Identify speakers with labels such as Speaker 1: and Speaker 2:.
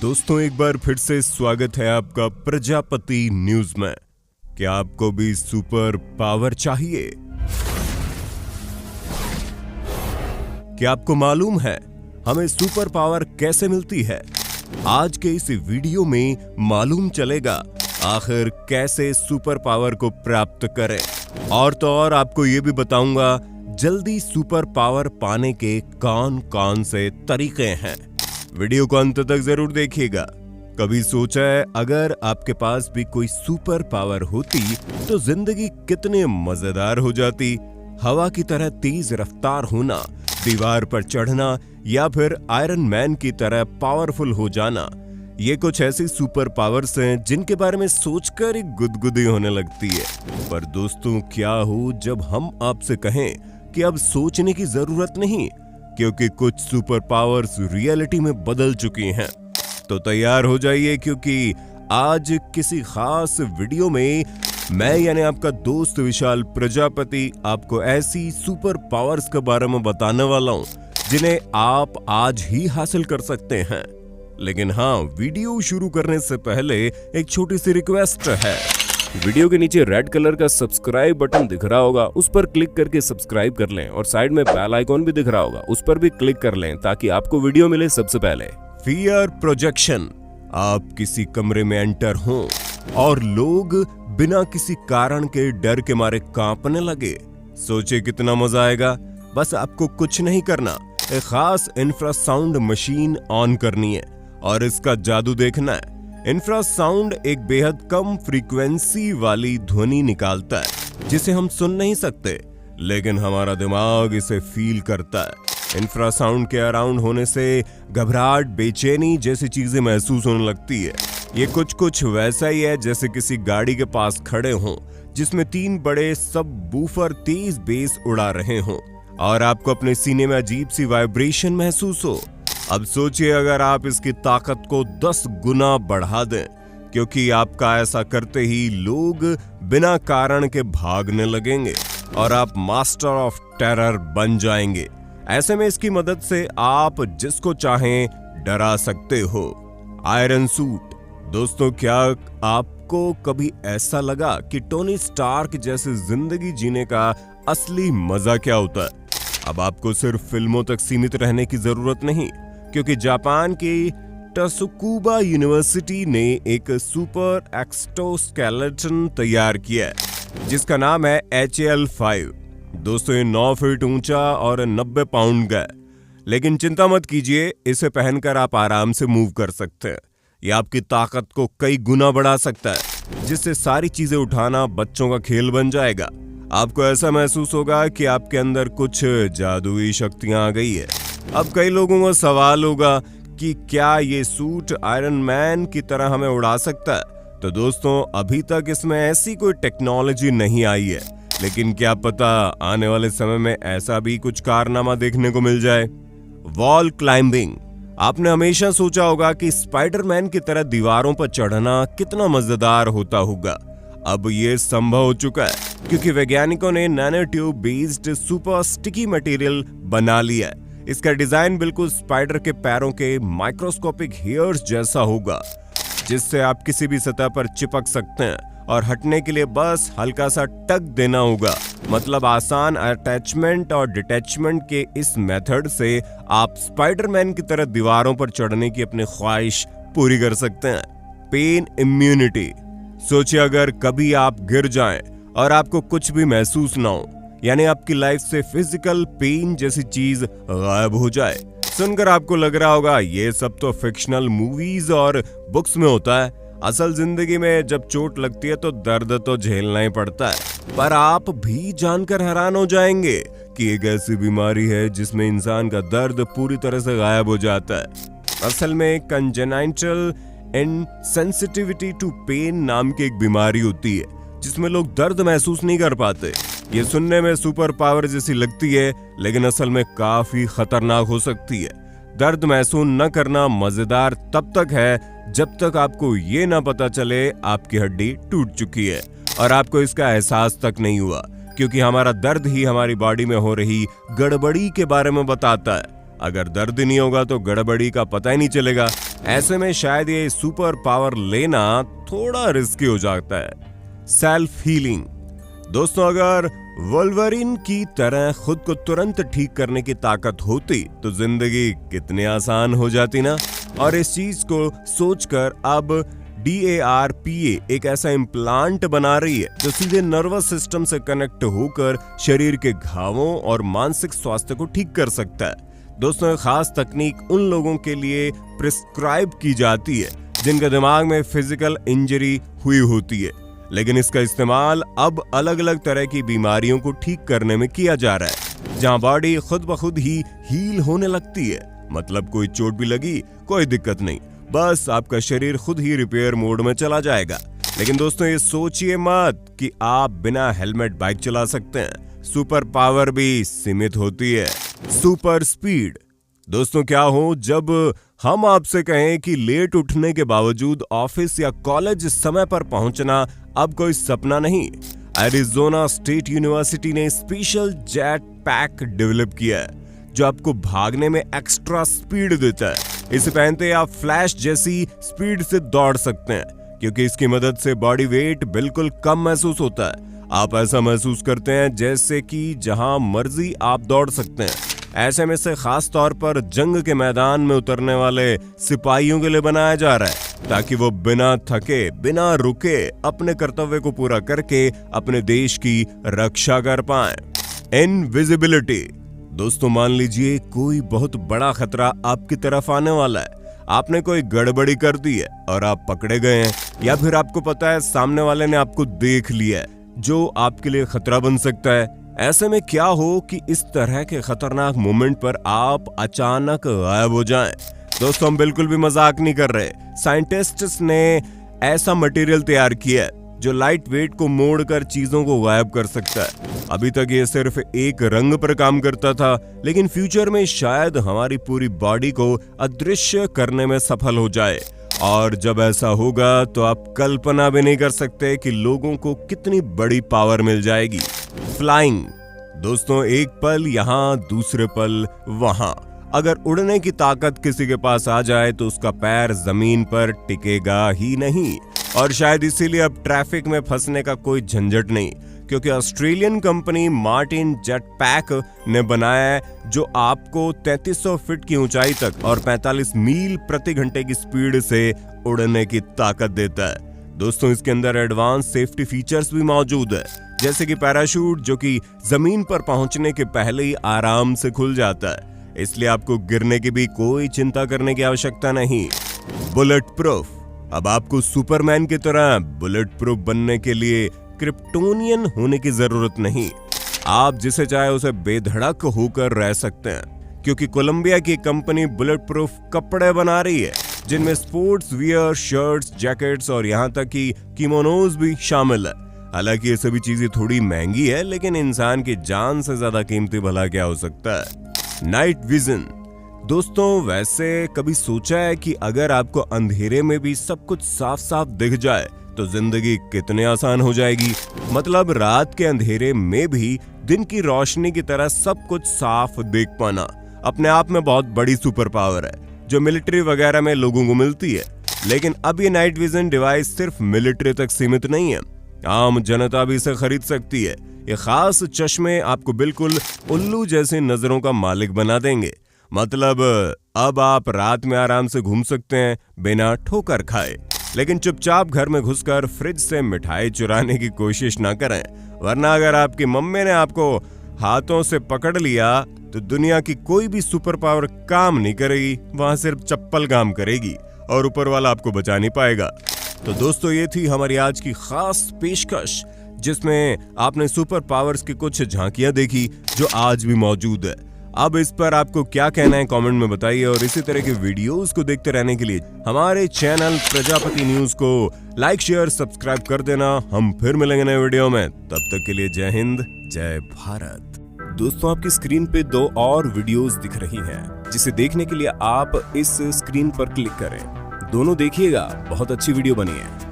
Speaker 1: दोस्तों एक बार फिर से स्वागत है आपका प्रजापति न्यूज में। क्या आपको भी सुपर पावर चाहिए? क्या आपको मालूम है हमें सुपर पावर कैसे मिलती है? आज के इस वीडियो में मालूम चलेगा आखिर कैसे सुपर पावर को प्राप्त करें। और तो और आपको ये भी बताऊंगा जल्दी सुपर पावर पाने के कौन कौन से तरीके हैं। वीडियो को अंत तक जरूर देखिएगा। कभी सोचा है अगर आपके पास भी कोई सुपर पावर होती तो जिंदगी कितनी मजेदार हो जाती? हवा की तरह तेज रफ्तार होना, दीवार पर चढ़ना या फिर आयरन मैन की तरह पावरफुल हो जाना, ये कुछ ऐसी सुपर पावर्स हैं जिनके बारे में सोचकर ही गुदगुदी होने लगती है। पर दोस्तों क्या हो जब हम आपसे कहें कि अब सोचने की जरूरत नहीं, क्योंकि कुछ सुपर पावर्स रियलिटी में बदल चुकी हैं। तो तैयार हो जाइए क्योंकि आज किसी खास वीडियो में मैं यानी आपका दोस्त विशाल प्रजापति आपको ऐसी सुपर पावर्स के बारे में बताने वाला हूं जिन्हें आप आज ही हासिल कर सकते हैं। लेकिन हाँ, वीडियो शुरू करने से पहले एक छोटी सी रिक्वेस्ट है। वीडियो के नीचे रेड कलर का सब्सक्राइब बटन दिख रहा होगा, उस पर क्लिक करके सब्सक्राइब कर लें और साइड में बेल आइकॉन भी दिख रहा होगा, उस पर भी क्लिक कर लें ताकि आपको वीडियो मिले सबसे पहले। Fear projection. आप किसी कमरे में एंटर हों और लोग बिना किसी कारण के डर के मारे कांपने लगे। सोचे कितना मजा आएगा। बस आपको कुछ नहीं करना, एक खास इंफ्रासाउंड मशीन ऑन करनी है और इसका जादू देखना है। इंफ्रासाउंड एक बेहद कम फ्रीक्वेंसी वाली ध्वनि निकालता है जिसे हम सुन नहीं सकते, लेकिन हमारा दिमाग इसे फील करता है। इंफ्रासाउंड के अराउंड होने से घबराहट, बेचैनी जैसी चीजें महसूस होने लगती है। ये कुछ वैसा ही है जैसे किसी गाड़ी के पास खड़े हों जिसमें 3 बड़े सब बूफर तेज बेस उड़ा रहे हों और आपको अपने सीने में अजीब सी वाइब्रेशन महसूस हो। अब सोचिए अगर आप इसकी ताकत को 10 गुना बढ़ा दें, क्योंकि आपका ऐसा करते ही लोग बिना कारण के भागने लगेंगे और आप मास्टर ऑफ टेरर बन जाएंगे। ऐसे में इसकी मदद से आप जिसको चाहें डरा सकते हो। Iron suit. दोस्तों क्या आपको कभी ऐसा लगा कि टोनी स्टार्क जैसे जिंदगी जीने का असली मजा क्या होता है? अब आपको सिर्फ फिल्मों तक सीमित रहने की जरूरत नहीं, क्योंकि जापान की टसुकुबा यूनिवर्सिटी ने एक सुपर एक्सोस्केलेटन तैयार किया है जिसका नाम है HAL-5। दोस्तों ये 9 फीट ऊंचा और 90 पाउंड का है। लेकिन चिंता मत कीजिए, इसे पहनकर आप आराम से मूव कर सकते हैं। यह आपकी ताकत को कई गुना बढ़ा सकता है, जिससे सारी चीजें उठाना बच्चों का खेल बन जाएगा। आपको ऐसा महसूस होगा कि आपके अंदर कुछ जादुई शक्तियां आ गई है। अब कई लोगों को सवाल होगा कि क्या ये सूट आयरन मैन की तरह हमें उड़ा सकता है? तो दोस्तों अभी तक इसमें ऐसी कोई टेक्नोलॉजी नहीं आई है, लेकिन क्या पता आने वाले समय में ऐसा भी कुछ कारनामा देखने को मिल जाए। Wall climbing. आपने हमेशा सोचा होगा कि स्पाइडरमैन की तरह दीवारों पर चढ़ना कितना मजेदार होता होगा। अब ये संभव हो चुका है क्योंकि वैज्ञानिकों ने nano tube based super sticky material बना लिया है। इसका डिजाइन बिल्कुल स्पाइडर के पैरों के माइक्रोस्कोपिक हेयर्स जैसा होगा, जिससे आप किसी भी सतह पर चिपक सकते हैं और हटने के लिए बस हल्का सा टक देना होगा। मतलब आसान अटैचमेंट और डिटैचमेंट के इस मेथड से आप स्पाइडरमैन की तरह दीवारों पर चढ़ने की अपनी ख्वाहिश पूरी कर सकते हैं। Pain immunity. सोचिए अगर कभी आप गिर जाएं और आपको कुछ भी महसूस ना हो, यानी आपकी लाइफ से फिजिकल पेन जैसी चीज गायब हो जाए। सुनकर आपको लग रहा होगा ये सब तो फिक्शनल मूवीज और बुक्स में होता है। असल जिंदगी में जब चोट लगती है तो दर्द तो झेलना ही पड़ता है। पर आप भी जानकर हैरान हो जाएंगे कि एक ऐसी बीमारी है जिसमें इंसान का दर्द पूरी तरह से गायब हो जाता है। असल में कंजेनाइटल इनसेंसिटिविटी टू पेन नाम की एक बीमारी होती है जिसमें लोग दर्द महसूस नहीं कर पाते। ये सुनने में सुपर पावर जैसी लगती है, लेकिन असल में काफी खतरनाक हो सकती है। दर्द महसूस न करना मजेदार तब तक है जब तक आपको ये ना पता चले आपकी हड्डी टूट चुकी है और आपको इसका एहसास तक नहीं हुआ, क्योंकि हमारा दर्द ही हमारी बॉडी में हो रही गड़बड़ी के बारे में बताता है। अगर दर्द नहीं होगा तो गड़बड़ी का पता ही नहीं चलेगा। ऐसे में शायद ये सुपर पावर लेना थोड़ा रिस्की हो जाता है। Self healing. दोस्तों, अगर वोल्वरिन की तरह खुद को तुरंत ठीक करने की ताकत होती तो जिंदगी कितनी आसान हो जाती ना। और इस चीज को सोचकर अब DARPA एक ऐसा इम्प्लांट बना रही है जो सीधे नर्वस सिस्टम से कनेक्ट होकर शरीर के घावों और मानसिक स्वास्थ्य को ठीक कर सकता है। दोस्तों, खास तकनीक उन लोगों के लिए प्रिस्क्राइब की जाती है जिनके दिमाग में फिजिकल इंजरी हुई होती है, लेकिन इसका इस्तेमाल अब अलग अलग तरह की बीमारियों को ठीक करने में किया जा रहा है, जहां बॉडी खुद ब खुद ही हील होने लगती है। मतलब कोई चोट भी लगी, कोई दिक्कत नहीं, बस आपका शरीर खुद ही रिपेयर मोड में चला जाएगा। लेकिन दोस्तों, ये सोचिए मत कि आप बिना हेलमेट बाइक चला सकते हैं। सुपर पावर भी सीमित होती है। Super speed. दोस्तों, क्या हो जब हम आपसे कहें कि लेट उठने के बावजूद ऑफिस या कॉलेज समय पर पहुंचना अब कोई सपना नहीं। एरिज़ोना स्टेट यूनिवर्सिटी ने स्पेशल जेट पैक डेवलप किया है जो आपको भागने में एक्स्ट्रा स्पीड देता है। इसे पहनते आप फ्लैश जैसी स्पीड से दौड़ सकते हैं, क्योंकि इसकी मदद से बॉडी वेट बिल्कुल कम महसूस होता है। आप ऐसा महसूस करते हैं जैसे कि जहां मर्जी आप दौड़ सकते हैं। ऐसे में से खास तौर पर जंग के मैदान में उतरने वाले सिपाहियों के लिए बनाया जा रहा है, ताकि वो बिना थके, बिना रुके अपने कर्तव्य को पूरा करके अपने देश की रक्षा कर पाएं। इनविजिबिलिटी। दोस्तों, मान लीजिए कोई बहुत बड़ा खतरा आपकी तरफ आने वाला है। आपने कोई गड़बड़ी कर दी है और आप पकड़े गए हैं, या फिर आपको पता है सामने वाले ने आपको देख लिया है, जो आपके लिए खतरा बन सकता है। ऐसे में क्या हो कि इस तरह के खतरनाक मोमेंट पर आप अचानक गायब हो जाएं। दोस्तों, हम बिल्कुल भी मजाक नहीं कर रहे। साइंटिस्ट्स ने ऐसा मटेरियल तैयार किया है जो लाइट वेट को मोड़कर चीजों को गायब कर सकता है। अभी तक ये सिर्फ एक रंग पर काम करता था, लेकिन फ्यूचर में शायद हमारी पूरी बॉडी को अदृश्य करने में सफल हो जाए। और जब ऐसा होगा तो आप कल्पना भी नहीं कर सकते कि लोगों को कितनी बड़ी पावर मिल जाएगी। फ्लाइंग। दोस्तों, एक पल यहाँ, दूसरे पल वहां। अगर उड़ने की ताकत किसी के पास आ जाए तो उसका पैर जमीन पर टिकेगा ही नहीं। और शायद इसीलिए अब ट्रैफिक में फंसने का कोई झंझट नहीं, क्योंकि Australian company Martin jet pack ने बनाया है जो आपको 3300 फीट की ऊंचाई तक और 45 मील प्रति घंटे की स्पीड से उड़ने की ताकत देता है। दोस्तों, इसके अंदर एडवांस सेफ्टी फीचर्स भी मौजूद है, जैसे कि पैराशूट, जो कि जमीन पर पहुंचने के पहले ही आराम से खुल जाता है, इसलिए आपको गिरने की भी कोई चिंता करने की आवश्यकता नहीं। Bullet proof. अब आपको सुपरमैन की तरह बुलेट प्रूफ बनने के लिए क्रिप्टोनियन होने की जरूरत नहीं। आप जिसे चाहे उसे बेधड़क होकर रह सकते हैं, क्योंकि कोलंबिया की कंपनी बुलेट प्रूफ कपड़े बना रही है, जिनमें स्पोर्ट्स वियर, शर्ट्स, जैकेट्स और यहाँ तक कि किमोनोज भी शामिल है। हालांकि ये सभी चीजें थोड़ी महंगी है, लेकिन इंसान की जान से ज्यादा कीमती भला क्या हो सकता है। Night vision. दोस्तों, वैसे कभी सोचा है कि अगर आपको अंधेरे में भी सब कुछ साफ साफ दिख जाए तो जिंदगी कितनी आसान हो जाएगी। मतलब रात के अंधेरे में भी दिन की रोशनी की तरह सब कुछ साफ देख पाना अपने आप में बहुत बड़ी सुपर पावर है, जो मिलिट्री वगैरह में लोगों को मिलती है। लेकिन अब ये नाइट विजन डिवाइस सिर्फ मिलिट्री तक सीमित नहीं है, आम जनता भी इसे खरीद सकती है। ये खास चश्मे आपको बिल्कुल उल्लू जैसी नजरों का मालिक बना देंगे। मतलब अब आप रात में आराम से घूम सकते हैं बिना ठोकर खाए। लेकिन चुपचाप घर में घुसकर फ्रिज से मिठाई चुराने की कोशिश ना करें, वरना अगर आपकी मम्मी ने आपको हाथों से पकड़ लिया तो दुनिया की कोई भी सुपर पावर काम नहीं करेगी, वहां सिर्फ चप्पल काम करेगी और ऊपर वाला आपको बचा नहीं पाएगा। तो दोस्तों, ये थी हमारी आज की खास पेशकश, जिसमें आपने सुपर पावर्स की कुछ झांकियां देखी जो आज भी मौजूद है। अब इस पर आपको क्या कहना है कमेंट में बताइए, और इसी तरह के वीडियोस को देखते रहने के लिए हमारे चैनल प्रजापति न्यूज को लाइक, शेयर, सब्सक्राइब कर देना। हम फिर मिलेंगे नए वीडियो में, तब तक के लिए जय हिंद, जय भारत। दोस्तों, आपकी स्क्रीन पे 2 और वीडियोस दिख रही हैं, जिसे देखने के लिए आप इस स्क्रीन पर क्लिक करें। दोनों देखिएगा, बहुत अच्छी वीडियो बनी है।